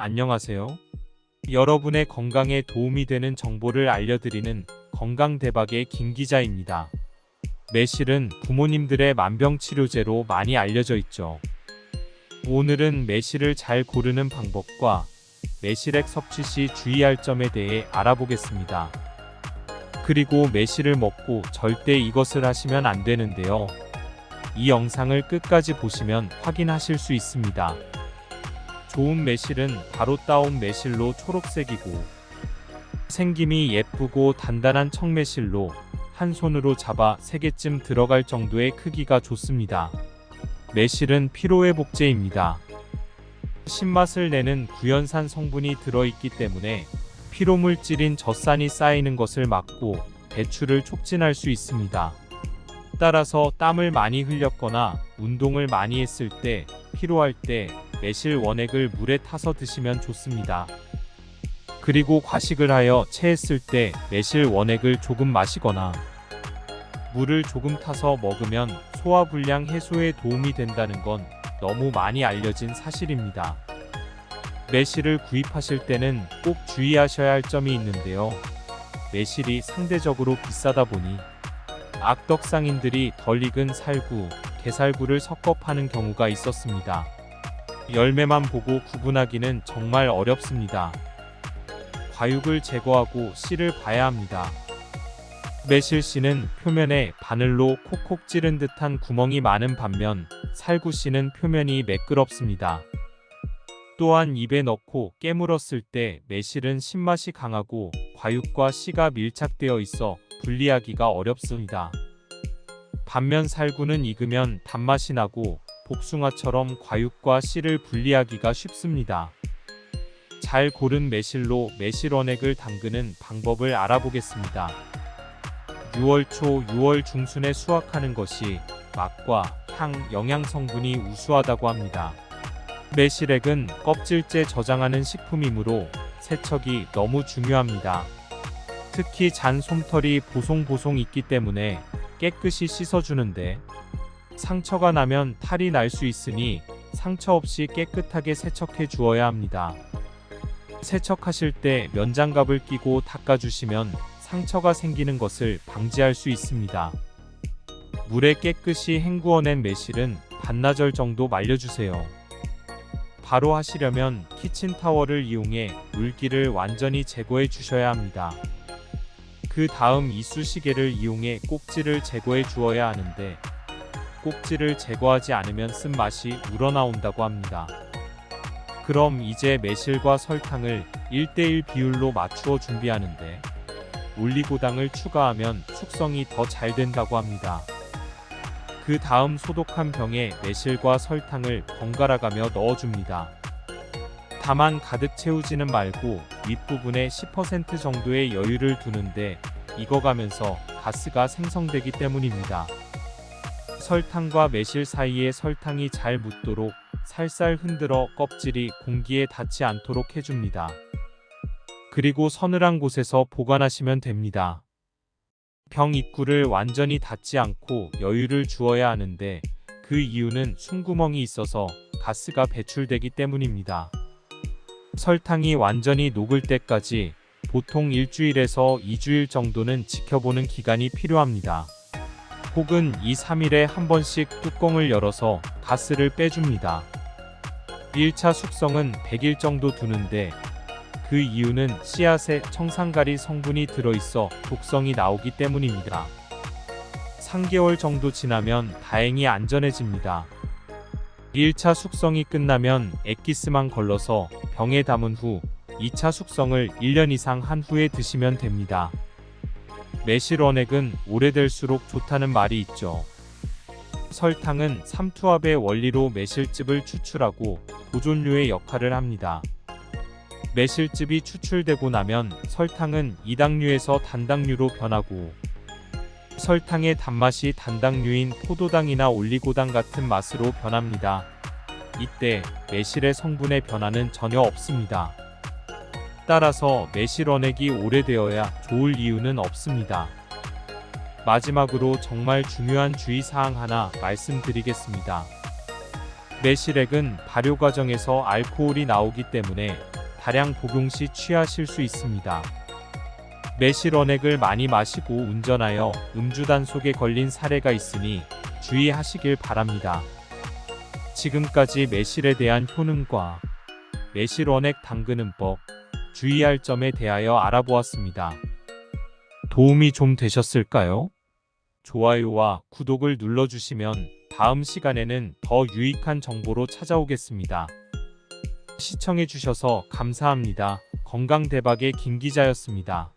안녕하세요. 여러분의 건강에 도움이 되는 정보를 알려드리는 건강대박의 김 기자입니다. 매실은 부모님들의 만병치료제로 많이 알려져 있죠. 오늘은 매실을 잘 고르는 방법과 매실액 섭취 시 주의할 점에 대해 알아보겠습니다. 그리고 매실을 먹고 절대 이것을 하시면 안 되는데요. 이 영상을 끝까지 보시면 확인하실 수 있습니다. 좋은 매실은 바로 따온 매실로 초록색이고 생김이 예쁘고 단단한 청매실로 한 손으로 잡아 3개쯤 들어갈 정도의 크기가 좋습니다. 매실은 피로회복제입니다. 신맛을 내는 구연산 성분이 들어있기 때문에 피로물질인 젖산이 쌓이는 것을 막고 배출을 촉진할 수 있습니다. 따라서 땀을 많이 흘렸거나 운동을 많이 했을 때, 피로할 때 매실 원액을 물에 타서 드시면 좋습니다. 그리고 과식을 하여 체했을 때 매실 원액을 조금 마시거나 물을 조금 타서 먹으면 소화불량 해소에 도움이 된다는 건 너무 많이 알려진 사실입니다. 매실을 구입하실 때는 꼭 주의하셔야 할 점이 있는데요. 매실이 상대적으로 비싸다 보니 악덕상인들이 덜 익은 살구, 게살구를 섞어 파는 경우가 있었습니다. 열매만 보고 구분하기는 정말 어렵습니다. 과육을 제거하고 씨를 봐야 합니다. 매실씨는 표면에 바늘로 콕콕 찌른 듯한 구멍이 많은 반면 살구씨는 표면이 매끄럽습니다. 또한 입에 넣고 깨물었을 때 매실은 신맛이 강하고 과육과 씨가 밀착되어 있어 분리하기가 어렵습니다. 반면 살구는 익으면 단맛이 나고 복숭아처럼 과육과 씨를 분리하기가 쉽습니다. 잘 고른 매실로 매실 원액을 담그는 방법을 알아보겠습니다. 6월 초 6월 중순에 수확하는 것이 맛과 향, 영양 성분이 우수하다고 합니다. 매실액은 껍질째 저장하는 식품이므로 세척이 너무 중요합니다. 특히 잔 솜털이 보송보송 있기 때문에 깨끗이 씻어주는데 상처가 나면 탈이 날 수 있으니 상처 없이 깨끗하게 세척해 주어야 합니다. 세척하실 때 면장갑을 끼고 닦아주시면 상처가 생기는 것을 방지할 수 있습니다. 물에 깨끗이 헹구어낸 매실은 반나절 정도 말려주세요. 바로 하시려면 키친타월을 이용해 물기를 완전히 제거해 주셔야 합니다. 그 다음 이쑤시개를 이용해 꼭지를 제거해 주어야 하는데 꼭지를 제거하지 않으면 쓴맛이 우러나온다고 합니다. 그럼 이제 매실과 설탕을 1:1 비율로 맞추어 준비하는데 올리고당을 추가하면 숙성이 더 잘 된다고 합니다. 그 다음 소독한 병에 매실과 설탕을 번갈아가며 넣어줍니다. 다만 가득 채우지는 말고 윗부분에 10% 정도의 여유를 두는데 익어가면서 가스가 생성되기 때문입니다. 설탕과 매실 사이에 설탕이 잘 묻도록 살살 흔들어 껍질이 공기에 닿지 않도록 해줍니다. 그리고 서늘한 곳에서 보관하시면 됩니다. 병 입구를 완전히 닫지 않고 여유를 주어야 하는데 그 이유는 숨구멍이 있어서 가스가 배출되기 때문입니다. 설탕이 완전히 녹을 때까지 보통 일주일에서 2주일 정도는 지켜보는 기간이 필요합니다. 혹은 2-3일에 한 번씩 뚜껑을 열어서 가스를 빼줍니다. 1차 숙성은 100일 정도 두는데 그 이유는 씨앗에 청산가리 성분이 들어있어 독성이 나오기 때문입니다. 3개월 정도 지나면 다행히 안전해집니다. 1차 숙성이 끝나면 액기스만 걸러서 병에 담은 후 2차 숙성을 1년 이상 한 후에 드시면 됩니다. 매실 원액은 오래될수록 좋다는 말이 있죠. 설탕은 삼투압의 원리로 매실즙을 추출하고 보존료의 역할을 합니다. 매실즙이 추출되고 나면 설탕은 이당류에서 단당류로 변하고 설탕의 단맛이 단당류인 포도당이나 올리고당 같은 맛으로 변합니다. 이때 매실의 성분의 변화는 전혀 없습니다. 따라서 매실 원액이 오래되어야 좋을 이유는 없습니다. 마지막으로 정말 중요한 주의사항 하나 말씀드리겠습니다. 매실액은 발효 과정에서 알코올이 나오기 때문에 다량 복용 시 취하실 수 있습니다. 매실 원액을 많이 마시고 운전하여 음주 단속에 걸린 사례가 있으니 주의하시길 바랍니다. 지금까지 매실에 대한 효능과 매실 원액 담그는 법, 주의할 점에 대하여 알아보았습니다. 도움이 좀 되셨을까요? 좋아요와 구독을 눌러주시면 다음 시간에는 더 유익한 정보로 찾아오겠습니다. 시청해주셔서 감사합니다. 건강대박의 김 기자였습니다.